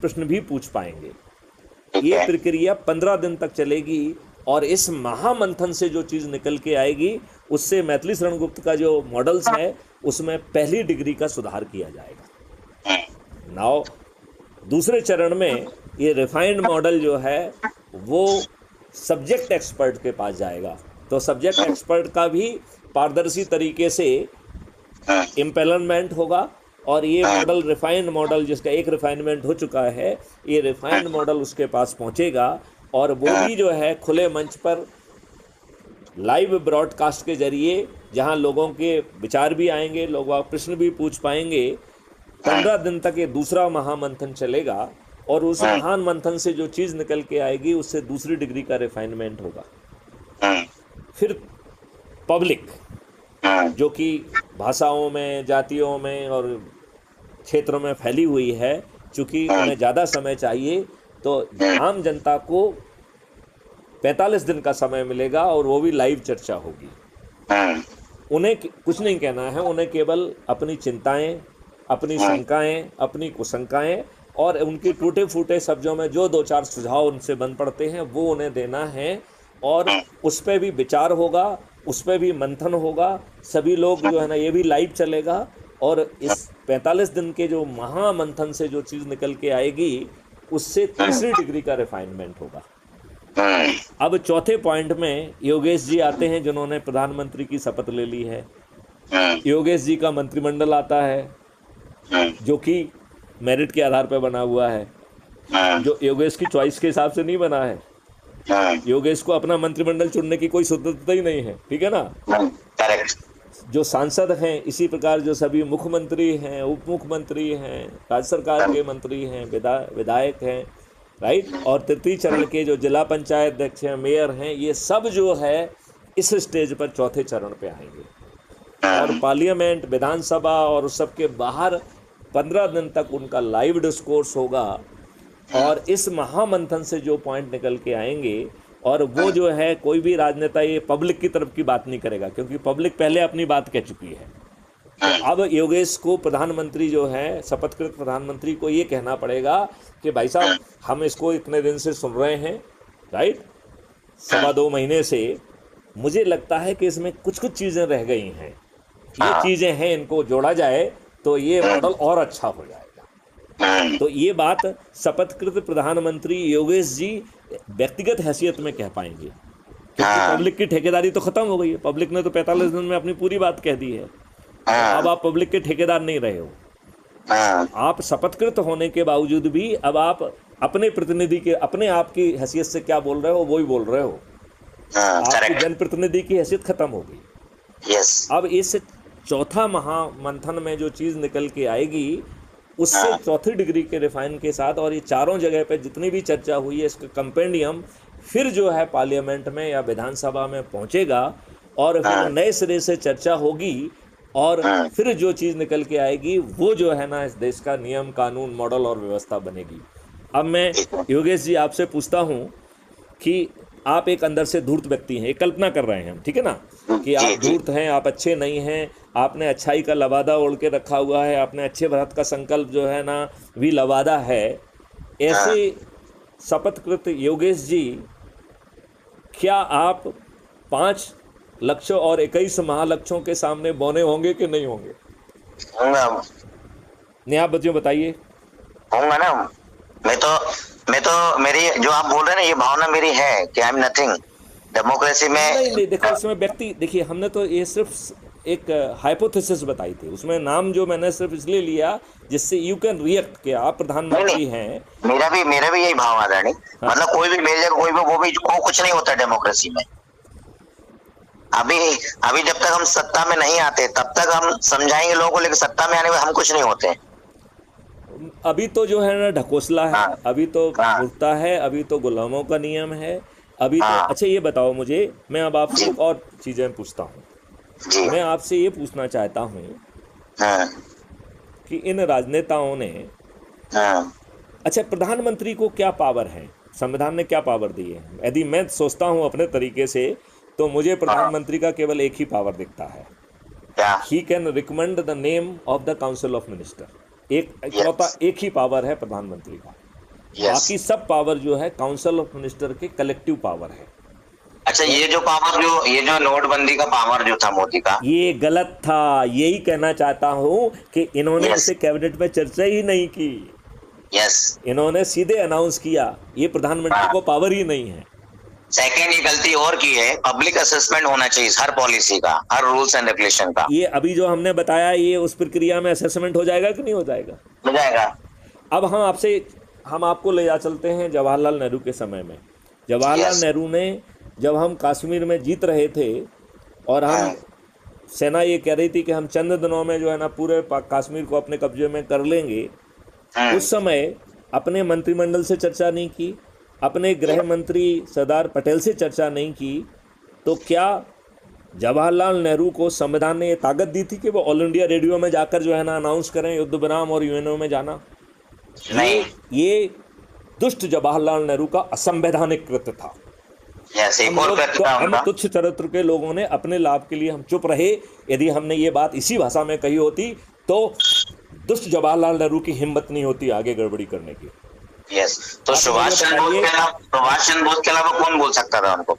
प्रश्न भी पूछ पाएंगे। ठीक ये है। प्रक्रिया 15 दिन तक चलेगी और इस महामंथन से जो चीज़ निकल के आएगी उससे मैथिली शरण गुप्त का जो मॉडल्स है उसमें पहली डिग्री का सुधार किया जाएगा। नाउ दूसरे चरण में ये रिफाइंड मॉडल जो है वो सब्जेक्ट एक्सपर्ट के पास जाएगा। तो सब्जेक्ट एक्सपर्ट का भी पारदर्शी तरीके से इम्पेलमेंट होगा और ये मॉडल रिफाइंड मॉडल जिसका एक रिफाइनमेंट हो चुका है, ये रिफाइंड मॉडल उसके पास पहुंचेगा और वो भी जो है खुले मंच पर लाइव ब्रॉडकास्ट के जरिए जहां लोगों के विचार भी आएंगे, लोग प्रश्न भी पूछ पाएंगे। 15 दिन तक ये दूसरा महामंथन चलेगा और उस महान मंथन से जो चीज़ निकल के आएगी उससे दूसरी डिग्री का रिफाइनमेंट होगा। फिर पब्लिक जो कि भाषाओं में, जातियों में और क्षेत्रों में फैली हुई है, चूँकि उन्हें ज़्यादा समय चाहिए, तो आम जनता को 45 दिन का समय मिलेगा और वो भी लाइव चर्चा होगी। उन्हें कुछ नहीं कहना है, उन्हें केवल अपनी चिंताएं, अपनी शंकाएं, अपनी कुशंकाएं और उनके टूटे फूटे शब्दों में जो दो चार सुझाव उनसे बन पड़ते हैं वो उन्हें देना है और उस पर भी विचार होगा, उस पर भी मंथन होगा। सभी लोग जो है ना, ये भी लाइव चलेगा और इस 45 दिन के जो महामंथन से जो चीज़ निकल के आएगी उससे तीसरी डिग्री का रिफाइनमेंट होगा। अब चौथे पॉइंट में योगेश जी आते हैं जिन्होंने प्रधानमंत्री की शपथ ले ली है। योगेश जी का मंत्रिमंडल आता है जो कि मेरिट के आधार पर बना हुआ है, जो योगेश की चॉइस के हिसाब से नहीं बना है। योगेश को अपना मंत्रिमंडल चुनने की कोई स्वतंत्रता ही नहीं है, ठीक है ना। जो सांसद हैं, इसी प्रकार जो सभी मुख्यमंत्री हैं, उप मुख्यमंत्री हैं, राज्य सरकार के मंत्री हैं, विधायक हैं, राइट, और तृतीय चरण के जो जिला पंचायत अध्यक्ष हैं, मेयर हैं, ये सब जो है इस स्टेज पर चौथे चरण पे आएंगे और पार्लियामेंट, विधानसभा और उस सब के बाहर 15 दिन तक उनका लाइव डिस्कोर्स होगा और इस महामंथन से जो पॉइंट निकल के आएंगे और वो जो है कोई भी राजनेता ये पब्लिक की तरफ की बात नहीं करेगा क्योंकि पब्लिक पहले अपनी बात कह चुकी है। तो अब योगेश को प्रधानमंत्री जो है, शपथकृत प्रधानमंत्री को ये कहना पड़ेगा कि भाई साहब हम इसको इतने दिन से सुन रहे हैं, राइट, 2.25 महीने से, मुझे लगता है कि इसमें कुछ कुछ चीज़ें रह गई हैं, ये चीज़ें हैं, इनको जोड़ा जाए तो ये मॉडल और अच्छा हो जाएगा। तो ये बात शपथकृत प्रधानमंत्री योगेश जी व्यक्तिगत हैसियत में कह पाएंगे क्योंकि पब्लिक की ठेकेदारी तो खत्म हो गई है। पब्लिक ने तो 45 दिन में अपनी पूरी बात कह दी है। अब आप पब्लिक के ठेकेदार नहीं रहे हो, आप शपथकृत होने के बावजूद भी अब आप अपने प्रतिनिधि के, अपने आप की हैसियत से क्या बोल रहे हो वो ही बोल रहे हो। आपकी जनप्रतिनिधि की हैसियत खत्म हो गई। अब इस चौथा महामंथन में जो चीज़ निकल के आएगी उससे चौथी डिग्री के रिफाइन के साथ और ये चारों जगह पे जितनी भी चर्चा हुई है इसका कंपेंडियम फिर जो है पार्लियामेंट में या विधानसभा में पहुंचेगा और फिर नए सिरे से चर्चा होगी और फिर जो चीज़ निकल के आएगी वो जो है ना इस देश का नियम, कानून, मॉडल और व्यवस्था बनेगी। अब मैं योगेश जी आपसे पूछता हूँ कि आप एक अंदर से धूर्त व्यक्ति हैं, एक कल्पना कर रहे हैं हम, ठीक है ना, कि आप धूर्त हैं, आप अच्छे नहीं हैं, आपने अच्छाई का लवादा ओढ़ के रखा हुआ है, आपने अच्छे भारत का संकल्प जो है ना भी लवादा है। ऐसे शपथकृत योगेश जी, क्या आप 5 लक्ष्यों और 21 महालक्ष्यों के सामने बौने होंगे कि नहीं होंगे? नहीं, आप बच्चों बताइए। होगा ना। मैं तो मेरी जो आप बोल रहे हैं ना, ये भावना मेरी है कि आई एम नथिंग डेमोक्रेसी में। नहीं, देखो इसमें व्यक्ति, देखिए हमने तो ये सिर्फ एक हाइपोथेसिस बताई थी, उसमें नाम जो मैंने सिर्फ इसलिए लिया जिससे यू कैन रिएक्ट कि आप प्रधानमंत्री हैं। मेरा भी यही भाव आ रहा है। मतलब कोई भी मेरी जगह कोई भी वो भी कुछ नहीं होता डेमोक्रेसी में। अभी जब तक हम सत्ता में नहीं आते तब तक हम समझाएंगे लोगों को, लेकिन सत्ता में आने में हम कुछ नहीं होते। अभी तो जो है ना ढकोसला है, अभी तो मूर्खता है, अभी तो गुलामों का नियम है, अभी तो। अच्छा ये बताओ मुझे, मैं अब आपसे एक और चीजें पूछता हूँ। मैं आपसे ये पूछना चाहता हूँ कि इन राजनेताओं ने, अच्छा प्रधानमंत्री को क्या पावर है, संविधान ने क्या पावर दी है? यदि मैं सोचता हूँ अपने तरीके से तो मुझे प्रधानमंत्री का केवल एक ही पावर दिखता है, he can recommend the name of the council of minister. एक ही पावर है प्रधानमंत्री का। यस। बाकी सब पावर जो है काउंसिल ऑफ मिनिस्टर के कलेक्टिव पावर है। अच्छा, ये जो पावर, जो ये जो नोटबंदी का पावर जो था मोदी का, ये गलत था, यही कहना चाहता हूं कि इन्होंने यस इसे कैबिनेट में चर्चा ही नहीं की, यस। इन्होंने सीधे अनाउंस किया, ये प्रधानमंत्री हाँ। को पावर ही नहीं है। सेकेंड, ये गलती और की है, पब्लिक असेसमेंट होना चाहिए हर पॉलिसी का, हर रूल्स एंड रेगुलेशन का। ये अभी जो हमने बताया, ये उस प्रक्रिया में असेसमेंट हो जाएगा कि नहीं हो जाएगा? हो जाएगा। अब हम आपको ले जा चलते हैं जवाहरलाल नेहरू के समय में। जवाहरलाल यस। नेहरू ने, जब हम कश्मीर में जीत रहे थे और हम हाँ। सेना ये कह रही थी कि हम चंद दिनों में जो है ना पूरे कश्मीर को अपने कब्जे में कर लेंगे, हाँ। उस समय अपने मंत्रिमंडल से चर्चा नहीं की, अपने गृह मंत्री सरदार पटेल से चर्चा नहीं की, तो क्या जवाहरलाल नेहरू को संविधान ने ये ताकत दी थी कि वो ऑल इंडिया रेडियो में जाकर जो है ना अनाउंस करें युद्ध विराम और यूएनओ में जाना? नहीं। ये दुष्ट जवाहरलाल नेहरू का असंवैधानिक कृत्य था। यस, एक और कृत्य था हम उनका। तुच्छ चरित्र के लोगों ने अपने लाभ के लिए हम चुप रहे। यदि हमने ये बात इसी भाषा में कही होती तो दुष्ट जवाहरलाल नेहरू की हिम्मत नहीं होती आगे गड़बड़ी करने की। यस, तो सुभाष चंद्र बोस के अलावा कौन बोल सकता था उनको?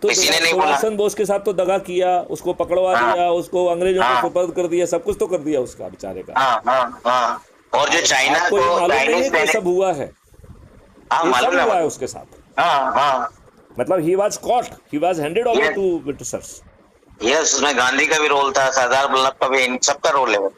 तो किसी ने नहीं बोला। सुभाष चंद्र बोस के साथ तो दगा किया, उसको पकड़वा हाँ। दिया, उसको अंग्रेजों को हाँ। सुपुर्द कर दिया, सब कुछ तो कर दिया उसका बेचारे का। हाँ हाँ हाँ। और जो चाइना आपको ये को मालूम नहीं है चाइनीज कि ये सब हुआ है? हाँ, ये सब मालूम हुआ है है। उसके साथ। हाँ हाँ। मतलब he was caught, he was handed over Yes. To Britishers. Yes, उसमें गांधी का भी रोल था, सरदार वल्लभ का भी, इन सबका रोल है।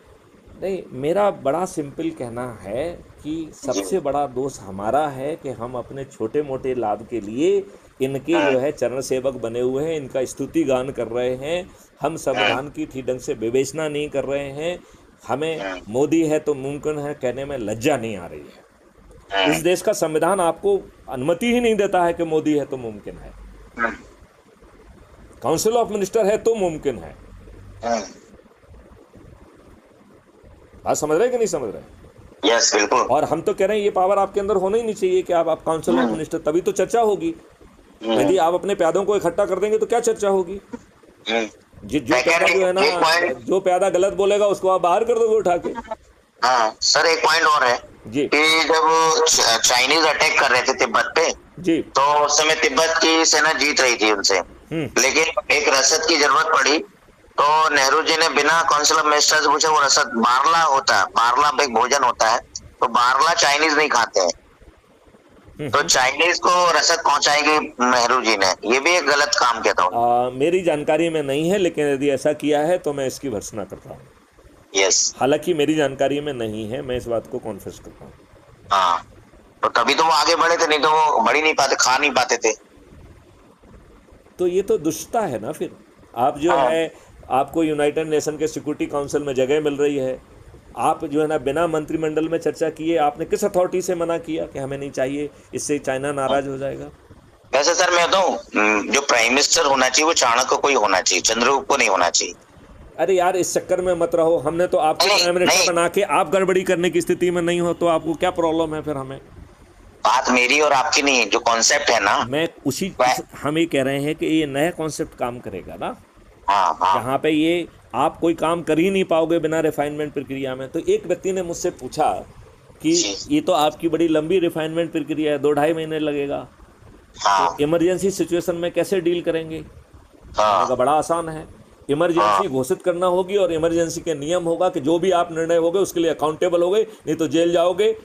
नहीं, मेरा बड़ा सिंपल कहना है कि सबसे बड़ा दोष हमारा है कि हम अपने छोटे मोटे लाभ के लिए इनके जो है चरण सेवक बने हुए हैं, इनका स्तुति गान कर रहे हैं। हम संविधान की ठीक ढंग से विवेचना नहीं कर रहे हैं। हमें मोदी है तो मुमकिन है कहने में लज्जा नहीं आ रही है। इस देश का संविधान आपको अनुमति ही नहीं देता है कि मोदी है तो मुमकिन है, काउंसिल ऑफ मिनिस्टर है तो मुमकिन है। बात समझ रहे हैं कि नहीं समझ रहे? यस, बिल्कुल। और हम तो कह रहे हैं ये पावर आपके अंदर होना ही नहीं चाहिए कि आप काउंसिल ऑफ मिनिस्टर, तभी तो चर्चा होगी। यदि आप अपने प्यादों को इकट्ठा कर देंगे तो क्या चर्चा होगी? जो प्यादा जो है ना, जो प्यादा गलत बोलेगा उसको आप बाहर कर दोगे उठा के। हाँ सर, एक पॉइंट और है जी कि जब चाइनीज अटैक कर रहे थे तिब्बत पे, जी। तो उस समय तिब्बत की सेना जीत रही थी उनसे, लेकिन एक रसद की जरूरत पड़ी, तो नेहरू जी ने बिना काउंसिल ऑफ मिनिस्टर से पूछा, वो रसद बारला होता है, बारला एक भोजन होता है, तो बारला चाइनीज नहीं खाते हैं, तो चाइनीज को रसद पहुंचाएगी नेहरू जी ने। ये भी एक गलत काम किया था। मेरी जानकारी में नहीं है, लेकिन यदि ऐसा किया है तो मैं इसकी भर्त्सना करता हूँ। यस। हालांकि मेरी जानकारी में नहीं है, मैं इस बात को कॉन्फेस करता हूँ। हाँ, तो तभी तो वो आगे बढ़े थे, नहीं तो वो बढ़ ही नहीं पाते, खा नहीं पाते थे। तो ये तो दुष्टता है ना। फिर आप जो है, आपको यूनाइटेड नेशन के सिक्योरिटी काउंसिल में जगह मिल रही है, आप जो है ना बिना मंत्रिमंडल में चर्चा किए आपने किस अथॉरिटी से मना किया कि हमें नहीं चाहिए, इससे चाइना नाराज हो जाएगा? वैसे सर मैं बताऊं, जो प्राइम मिनिस्टर होना चाहिए वो चाणक्य को ही होना चाहिए, चंद्रगुप्त को नहीं होना चाहिए। अरे यार, इस चक्कर में मत रहो। हमने तो आपको प्राइम मिनिस्टर बना के आप गड़बड़ी करने की स्थिति में नहीं हो तो आपको क्या प्रॉब्लम है? फिर हमें बात मेरी और आपकी नहीं है, जो कॉन्सेप्ट है ना, मैं हम ये कह रहे हैं कि ये नया कॉन्सेप्ट काम करेगा ना। हाँ हाँ। जहाँ पे ये आप कोई काम कर ही नहीं पाओगे बिना रिफाइनमेंट प्रक्रिया में। तो एक व्यक्ति ने मुझसे पूछा कि ये तो आपकी बड़ी लंबी रिफाइनमेंट प्रक्रिया है, 2-2.5 महीने लगेगा, हाँ तो इमरजेंसी सिचुएशन में कैसे डील करेंगे? हाँ का बड़ा आसान है, इमरजेंसी घोषित करना होगी और इमरजेंसी के नियम होगा कि जो भी आप निर्णय होगे उसके लिए अकाउंटेबल होगे, नहीं तो जेल जाओगे,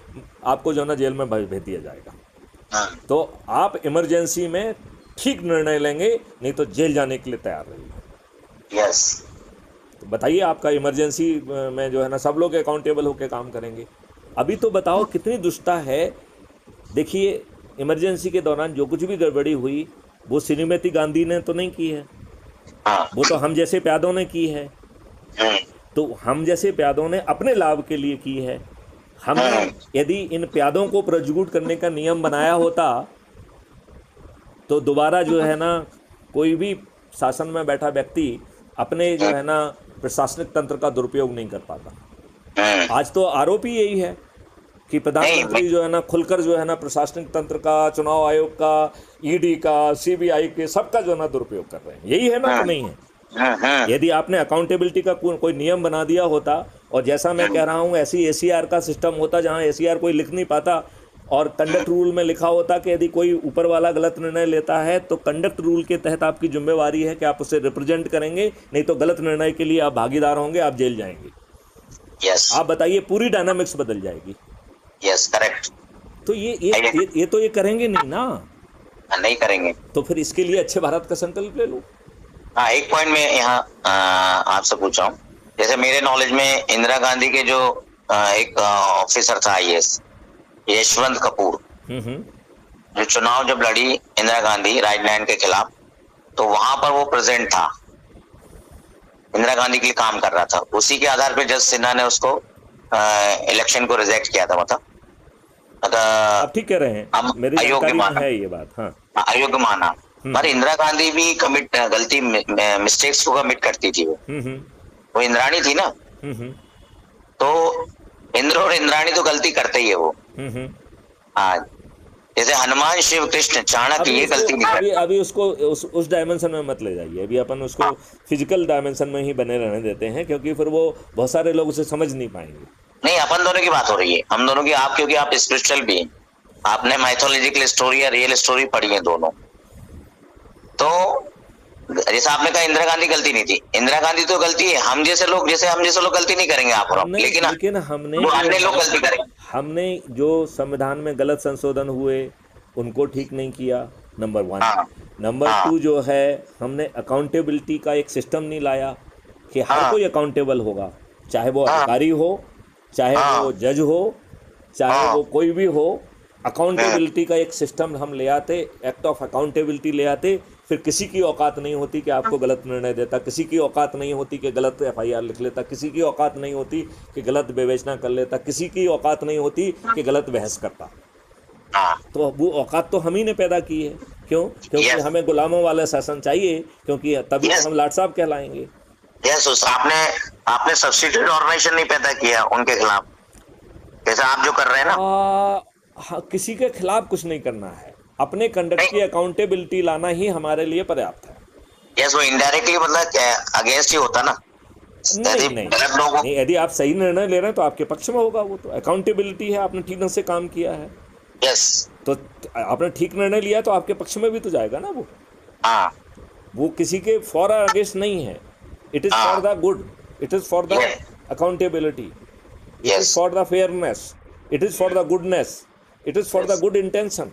आपको जो है ना जेल में भेज दिया जाएगा। हाँ। तो आप इमरजेंसी में ठीक निर्णय लेंगे, नहीं तो जेल जाने के लिए तैयार रहिए। यस। तो बताइए, आपका इमरजेंसी में जो है ना सब लोग अकाउंटेबल होकर काम करेंगे। अभी तो बताओ कितनी दुष्टता है। देखिए, इमरजेंसी के दौरान जो कुछ भी गड़बड़ी हुई वो श्रीमती गांधी ने तो नहीं की है, हाँ। वो तो हम जैसे प्यादों ने की है। तो हम जैसे प्यादों ने अपने लाभ के लिए की है। हमने यदि इन प्यादों को प्रोसिक्यूट करने का नियम बनाया होता तो दोबारा जो है ना कोई भी शासन में बैठा व्यक्ति अपने जो है ना प्रशासनिक तंत्र का दुरुपयोग नहीं कर पाता। आज तो आरोप ही यही है कि प्रधानमंत्री जो है ना खुलकर जो है ना प्रशासनिक तंत्र का, चुनाव आयोग का, ईडी का, सीबीआई के, सबका जो है ना दुरुपयोग कर रहे हैं। यही है ना कि नहीं है? यदि आपने अकाउंटेबिलिटी का कोई नियम बना दिया होता और जैसा मैं कह रहा हूँ ऐसी एसीआर का सिस्टम होता जहाँ एसीआर कोई लिख नहीं पाता और कंडक्ट रूल में लिखा होता कि यदि कोई ऊपर वाला गलत निर्णय लेता है तो कंडक्ट रूल के तहत आपकी जिम्मेवारी है कि आप उसे रिप्रेजेंट करेंगे, नहीं तो गलत निर्णय के लिए आप भागीदार होंगे, आप जेल जाएंगे। यस, आप बताइए, पूरी डायनामिक्स बदल जाएगी। Yes, correct. तो ये तो ये करेंगे नहीं ना, नहीं करेंगे। तो फिर इसके लिए अच्छे भारत का संकल्प ले लो। हाँ, एक पॉइंट मैं यहाँ आपसे पूछ रहा हूँ, जैसे मेरे नॉलेज में इंदिरा गांधी के जो एक ऑफिसर था आईएएस, यशवंत कपूर, जो चुनाव जब लड़ी इंदिरा गांधी राजलैंड के खिलाफ, तो वहां पर वो प्रेजेंट था, इंदिरा गांधी के लिए काम कर रहा था। उसी के आधार पर जज सिन्हा ने उसको इलेक्शन को रिजेक्ट किया था। आप ठीक कह रहे हैं, मेरी जानकारी में है ये बात। हाँ, अयोग्य माना। पर इंदिरा गांधी भी गलती मिस्टेक्स को कमिट करती थी। वो इंद्राणी थी ना, तो इंद्र और इंद्राणी तो गलती करते ही है वो। हाँ, जैसे हनुमान, शिव, कृष्ण, चाणक्य ये गलती नहीं करते। अभी उसको उस डायमेंशन में मत ले जाइए, अभी अपन उसको फिजिकल डायमेंशन में ही बने रहने देते हैं, क्योंकि फिर वो बहुत सारे लोग उसे समझ नहीं पाएंगे। नहीं, अपन दोनों की बात हो रही है, हम दोनों की। आप क्योंकि आप स्पिरिचुअल भी हैं, आपने माइथोलॉजिकल स्टोरी या रियल स्टोरी पढ़ी है दोनों। तो जैसे आपने कहा इंदिरा गांधी गलती नहीं थी, इंदिरा गांधी तो गलती है। हम जैसे लोग गलती नहीं करेंगे, आप और हम, लेकिन हमने लोग गलती करेंगे। हमने जो संविधान में गलत संशोधन हुए उनको ठीक नहीं किया, नंबर 1। नंबर 2 जो है, हमने अकाउंटेबिलिटी का एक सिस्टम नहीं लाया कि हर कोई अकाउंटेबल होगा, चाहे वो अधिकारी हो, चाहे वो जज हो, चाहे वो कोई भी हो। अकाउंटेबिलिटी का एक सिस्टम हम ले आते, एक्ट ऑफ अकाउंटेबिलिटी ले आते, फिर किसी की औकात नहीं होती कि आपको गलत निर्णय देता, किसी की औकात नहीं होती कि गलत एफआईआर लिख लेता, किसी की औकात नहीं होती कि गलत विवेचना कर लेता, किसी की औकात नहीं होती कि गलत बहस करता। तो वो औकात तो हम ही ने पैदा की है। क्यों? क्योंकि हमें गुलामों वाला शासन चाहिए, क्योंकि तभी हम लाट साहब कहलाएंगे। आपने सब्स्टिट्यूट ऑर्गेनाइजेशन नहीं पैदा किया उनके खिलाफ, जैसे आप जो कर रहे हैं ना। हाँ, किसी के खिलाफ कुछ नहीं करना है, अपने कंडक्ट की अकाउंटेबिलिटी लाना ही हमारे लिए पर्याप्त है। यस, वो इनडायरेक्टली मतलब अगेंस्ट ही होता ना। नहीं, यदि आप सही निर्णय ले रहे हैं तो आपके पक्ष में होगा। वो तो अकाउंटेबिलिटी है, आपने ठीक ढंग से काम किया है। यस, तो आपने ठीक निर्णय लिया तो आपके पक्ष में भी तो जाएगा ना वो। वो किसी के फॉर अगेंस्ट नहीं है। It is for the good, it is for the accountability, it is for the fairness, it is for the goodness, it is for the good intention.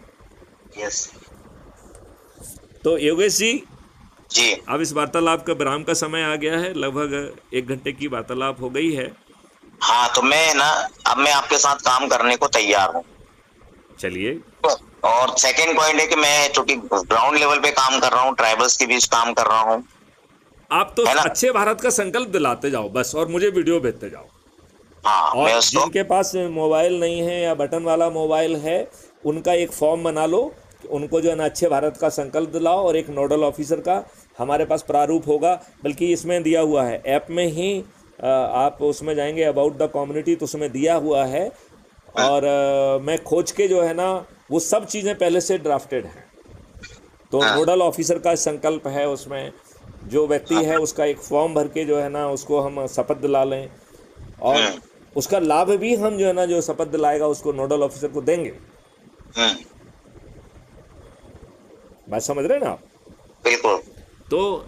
तो योगेश जी, अब इस वार्तालाप का विराम का समय आ गया है, लगभग 1 घंटे की वार्तालाप हो गई है। हाँ, तो अब मैं आपके साथ काम करने को तैयार हूँ। चलिए। और सेकंड पॉइंट है कि मैं चूंकि ग्राउंड लेवल पे काम कर रहा हूँ, ट्राइबल्स के बीच काम कर रहा हूँ। आप तो अच्छे भारत का संकल्प दिलाते जाओ बस, और मुझे वीडियो भेजते जाओ। और जिनके पास मोबाइल नहीं है या बटन वाला मोबाइल है, उनका एक फॉर्म बना लो, उनको जो है ना अच्छे भारत का संकल्प दिलाओ, और एक नोडल ऑफिसर का हमारे पास प्रारूप होगा, बल्कि इसमें दिया हुआ है ऐप में ही। आप उसमें जाएंगे अबाउट द कम्युनिटी, तो उसमें दिया हुआ है। और मैं खोज के जो है ना वो सब चीज़ें पहले से ड्राफ्टेड हैं। तो नोडल ऑफिसर का संकल्प है, उसमें जो व्यक्ति है उसका एक फॉर्म भर के जो है ना उसको हम शपथ दिला लें, और उसका लाभ भी हम जो है ना जो शपथ दिलाएगा उसको नोडल ऑफिसर को देंगे। बात समझ रहे हैं ना आप? बिल्कुल। तो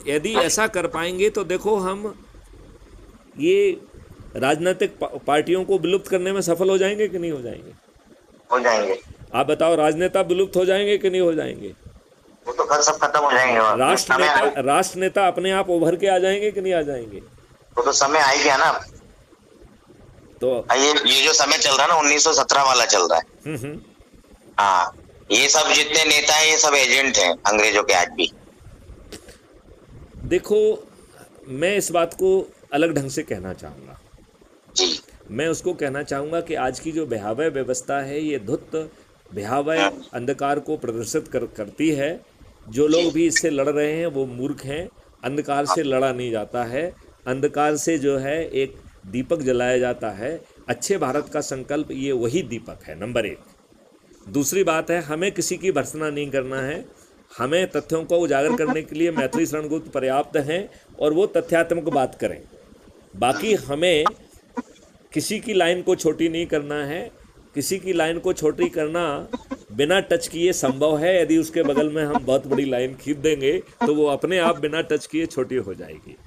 यदि ऐसा कर पाएंगे तो देखो, हम ये राजनीतिक पार्टियों को विलुप्त करने में सफल हो जाएंगे कि नहीं हो जाएंगे? हो जाएंगे। आप बताओ, राजनेता विलुप्त हो जाएंगे कि नहीं हो जाएंगे? वो तो कल सब खत्म हो जाएंगे। राष्ट्र नेता अपने आप उभर के आ जाएंगे कि नहीं आ जाएंगे? वो तो समय आ गया ना। तो ये जो समय चल रहा है ना 1917 वाला चल रहा है। हाँ, ये सब जितने नेता हैं ये सब एजेंट हैं अंग्रेजों के आज भी। देखो, मैं इस बात को अलग ढंग से कहना चाहूँगा जी। मैं उसको कहना चाहूँगा कि आज की जो भयावह व्यवस्था है, ये धुत भयावह अंधकार को प्रदर्शित करती है। जो लोग भी इससे लड़ रहे हैं वो मूर्ख हैं। अंधकार से लड़ा नहीं जाता है, अंधकार से जो है एक दीपक जलाया जाता है। अच्छे भारत का संकल्प ये वही दीपक है, नंबर 1। दूसरी बात है, हमें किसी की भर्त्सना नहीं करना है। हमें तथ्यों को उजागर करने के लिए मैथिली शरण गुप्त पर्याप्त हैं, और वो तथ्यात्मक बात करें। बाकी हमें किसी की लाइन को छोटी नहीं करना है। किसी की लाइन को छोटी करना बिना टच किए संभव है। यदि उसके बगल में हम बहुत बड़ी लाइन खींच देंगे तो वो अपने आप बिना टच किए छोटी हो जाएगी।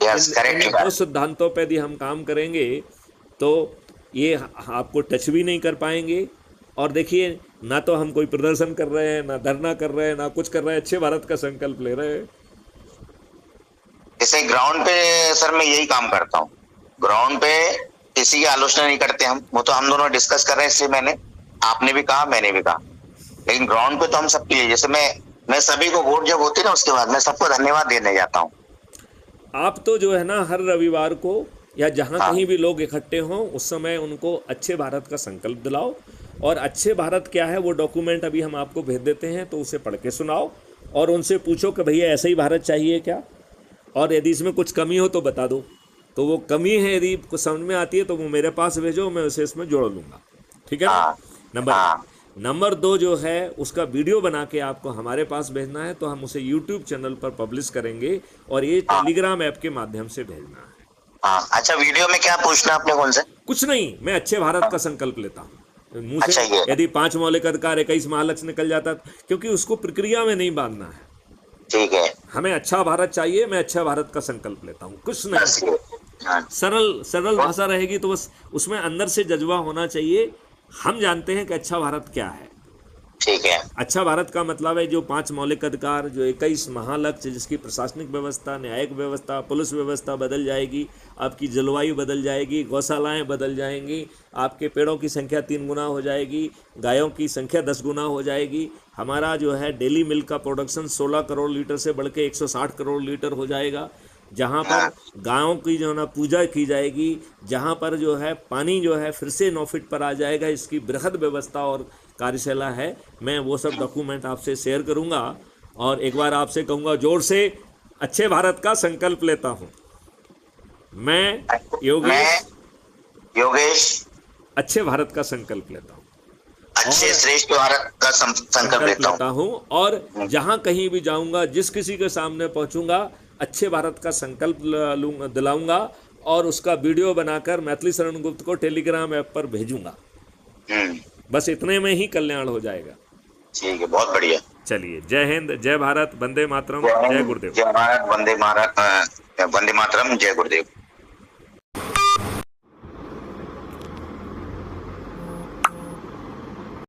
इन दो सिद्धांतों पर यदि हम काम करेंगे तो ये आपको टच भी नहीं कर पाएंगे। और देखिए, ना तो हम कोई प्रदर्शन कर रहे हैं, ना धरना कर रहे हैं, ना कुछ कर रहे हैं, अच्छे भारत का संकल्प ले रहे हैं। जैसे ग्राउंड पे सर मैं यही काम करता हूँ, ग्राउंड पे किसी की आलोचना नहीं करते हम, वो तो हम दोनों डिस्कस कर रहे हैं, इसलिए आपने भी कहा मैंने भी कहा, लेकिन ग्राउंड पे तो हम सबके लिए, जैसे मैं सभी को वोट जब होती है ना उसके बाद मैं सबको धन्यवाद देने जाता हूँ। आप तो जो है ना हर रविवार को या जहाँ कहीं भी लोग इकट्ठे हों उस समय उनको अच्छे भारत का संकल्प दिलाओ। और अच्छे भारत क्या है वो डॉक्यूमेंट अभी हम आपको भेज देते हैं, तो उसे पढ़ के सुनाओ और उनसे पूछो कि भैया ऐसा ही भारत चाहिए क्या, और यदि इसमें कुछ कमी हो तो बता दो। तो वो कमी है यदि कुछ समझ में आती है तो वो मेरे पास भेजो, मैं उसे इसमें जोड़ लूँगा। ठीक है ना। नंबर 2 जो है उसका वीडियो बना के आपको हमारे पास भेजना है, तो हम उसे यूट्यूब चैनल पर पब्लिश करेंगे और ये टेलीग्राम ऐप के माध्यम से भेजना है। अच्छा, वीडियो में क्या पूछना आपने, कौन से? कुछ नहीं, मैं अच्छे भारत का संकल्प लेता हूँ मुँह से। यदि 5 मौलिक अधिकार 21 महालक्ष्य निकल जाता, क्योंकि उसको प्रक्रिया में नहीं बांधना है। ठीक है, हमें अच्छा भारत चाहिए, मैं अच्छा भारत का संकल्प लेता हूँ, कुछ नहीं। सरल भाषा रहेगी तो बस उसमें अंदर से जज्बा होना चाहिए। हम जानते हैं कि अच्छा भारत क्या है। ठीक है। अच्छा भारत का मतलब है जो 5 मौलिक अधिकार, जो 21 महालक्ष्य, जिसकी प्रशासनिक व्यवस्था, न्यायिक व्यवस्था, पुलिस व्यवस्था बदल जाएगी, आपकी जलवायु बदल जाएगी, गौशालाएं बदल जाएंगी, आपके पेड़ों की संख्या 3 गुना हो जाएगी, गायों की संख्या 10 गुना हो जाएगी, हमारा जो है डेली मिल्क का प्रोडक्शन 16 करोड़ लीटर से बढ़ के 160 करोड़ लीटर हो जाएगा, जहाँ पर गायों की जो है ना पूजा की जाएगी, जहाँ पर जो है पानी जो है फिर से 9 फीट पर आ जाएगा। इसकी बृहद व्यवस्था और कार्यशाला है। मैं वो सब डॉक्यूमेंट आपसे शेयर करूँगा और एक बार आपसे कहूँगा जोर से, अच्छे भारत का संकल्प लेता हूँ। मैं योगेश अच्छे भारत का संकल्प लेता हूँ, अच्छे श्रेष्ठ भारत का संकल्प लेता हूँ। और जहाँ कहीं भी जाऊँगा, जिस किसी के सामने पहुँचूँगा, अच्छे भारत का संकल्प दिलाऊंगा और उसका वीडियो बनाकर मैथिली शरण गुप्त को टेलीग्राम ऐप पर भेजूंगा। बस इतने में ही कल्याण हो जाएगा। ठीक है, बहुत बढ़िया। चलिए, जय हिंद, जय भारत, वंदे मातरम, जय गुरुदेव। जय भारत, वंदे मातरम, जय गुरुदेव।